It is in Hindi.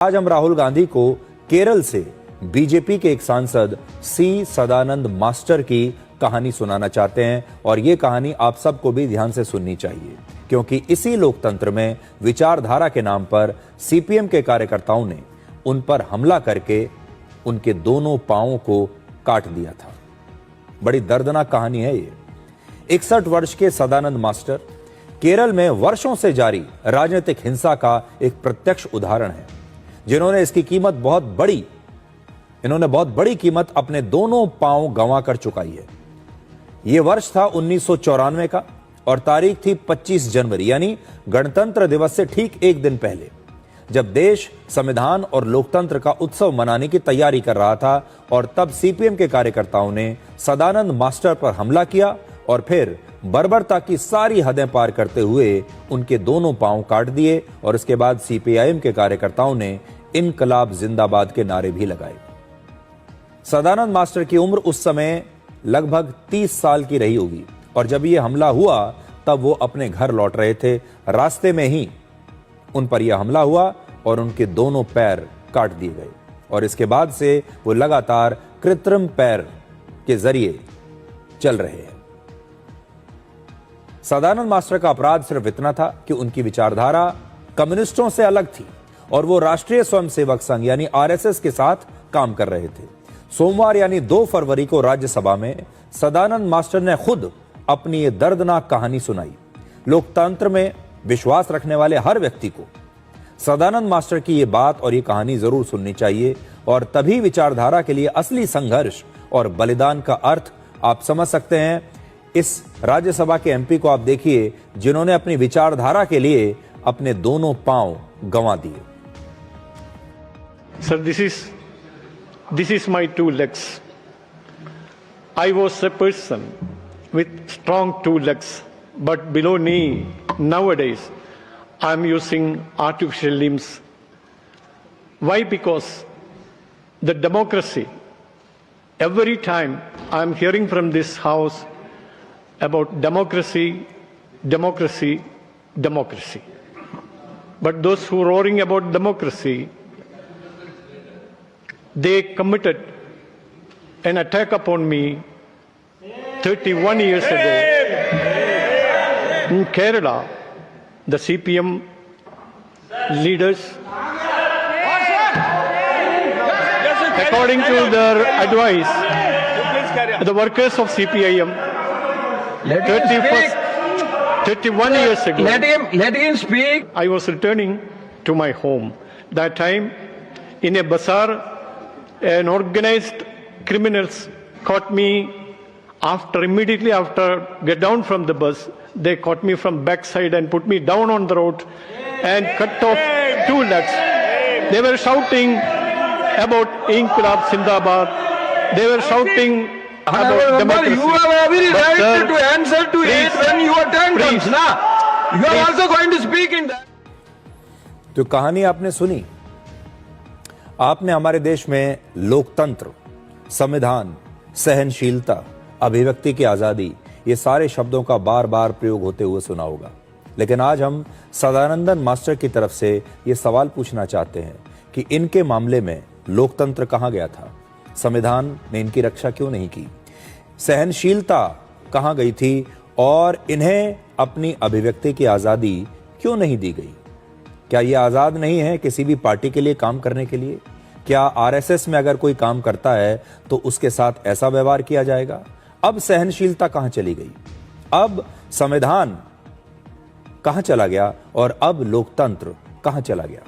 आज हम राहुल गांधी को केरल से बीजेपी के एक सांसद सी सदानंद मास्टर की कहानी सुनाना चाहते हैं और ये कहानी आप सबको भी ध्यान से सुननी चाहिए, क्योंकि इसी लोकतंत्र में विचारधारा के नाम पर सीपीएम के कार्यकर्ताओं ने उन पर हमला करके उनके दोनों पांवों को काट दिया था। बड़ी दर्दनाक कहानी है ये। 61 वर्ष के सदानंद मास्टर केरल में वर्षों से जारी राजनीतिक हिंसा का एक प्रत्यक्ष उदाहरण है, जिन्होंने इसकी कीमत बहुत बड़ी कीमत अपने दोनों पांव गंवा कर चुकाई है। यह वर्ष था 1994 का और तारीख थी 25 जनवरी, यानी गणतंत्र दिवस से ठीक एक दिन पहले, जब देश संविधान और लोकतंत्र का उत्सव मनाने की तैयारी कर रहा था। और तब सीपीएम के कार्यकर्ताओं ने सदानंद मास्टर पर हमला किया और फिर बर्बरता की सारी हदें पार करते हुए उनके दोनों पांव काट दिए। और इसके बाद सीपीआईएम के कार्यकर्ताओं ने इनकलाब जिंदाबाद के नारे भी लगाए। सदानंद मास्टर की उम्र उस समय लगभग 30 साल की रही होगी और जब यह हमला हुआ तब वो अपने घर लौट रहे थे। रास्ते में ही उन पर यह हमला हुआ और उनके दोनों पैर काट दिए गए और इसके बाद से वो लगातार कृत्रिम पैर के जरिए चल रहे हैं। सदानंद मास्टर का अपराध सिर्फ इतना था कि उनकी विचारधारा कम्युनिस्टों से अलग थी और वो राष्ट्रीय स्वयंसेवक संघ यानी आरएसएस के साथ काम कर रहे थे। सोमवार यानी 2 फरवरी को राज्यसभा में सदानंद मास्टर ने खुद अपनी ये दर्दनाक कहानी सुनाई। लोकतंत्र में विश्वास रखने वाले हर व्यक्ति को सदानंद मास्टर की ये बात और ये कहानी जरूर सुननी चाहिए और तभी विचारधारा के लिए असली संघर्ष और बलिदान का अर्थ आप समझ सकते हैं। इस राज्यसभा के एमपी को आप देखिए, जिन्होंने अपनी विचारधारा के लिए अपने दोनों पांव गंवा दिए। Sir, this is my 2 legs. I was a person with strong 2 legs, but below knee, nowadays, I am using artificial limbs. Why? Because the democracy, every time I am hearing from this house about democracy, democracy, democracy. But those who are roaring about democracy, they committed an attack upon me 31 years ago in Kerala. The CPM leaders, according to their advice, the workers of CPIM, 31 years ago, let him speak. I was returning to my home. That time, in a bazaar, an organized criminals caught me immediately after get down from the bus. They caught me from backside and put me down on the road and cut off 2 legs. They were shouting about Inqilab Zindabad. They were shouting about democracy. You have every right sir, to answer to it when your turn comes. Now, you are also going to speak in that. तो कहानी आपने सुनी। आपने हमारे देश में लोकतंत्र, संविधान, सहनशीलता, अभिव्यक्ति की आजादी, ये सारे शब्दों का बार बार प्रयोग होते हुए सुना होगा। लेकिन आज हम सदानंद मास्टर की तरफ से ये सवाल पूछना चाहते हैं कि इनके मामले में लोकतंत्र कहां गया था? संविधान ने इनकी रक्षा क्यों नहीं की? सहनशीलता कहां गई थी? और इन्हें अपनी अभिव्यक्ति की आजादी क्यों नहीं दी गई? क्या ये आजाद नहीं है किसी भी पार्टी के लिए काम करने के लिए? क्या आरएसएस में अगर कोई काम करता है तो उसके साथ ऐसा व्यवहार किया जाएगा? अब सहनशीलता कहां चली गई? अब संविधान कहां चला गया? और अब लोकतंत्र कहां चला गया?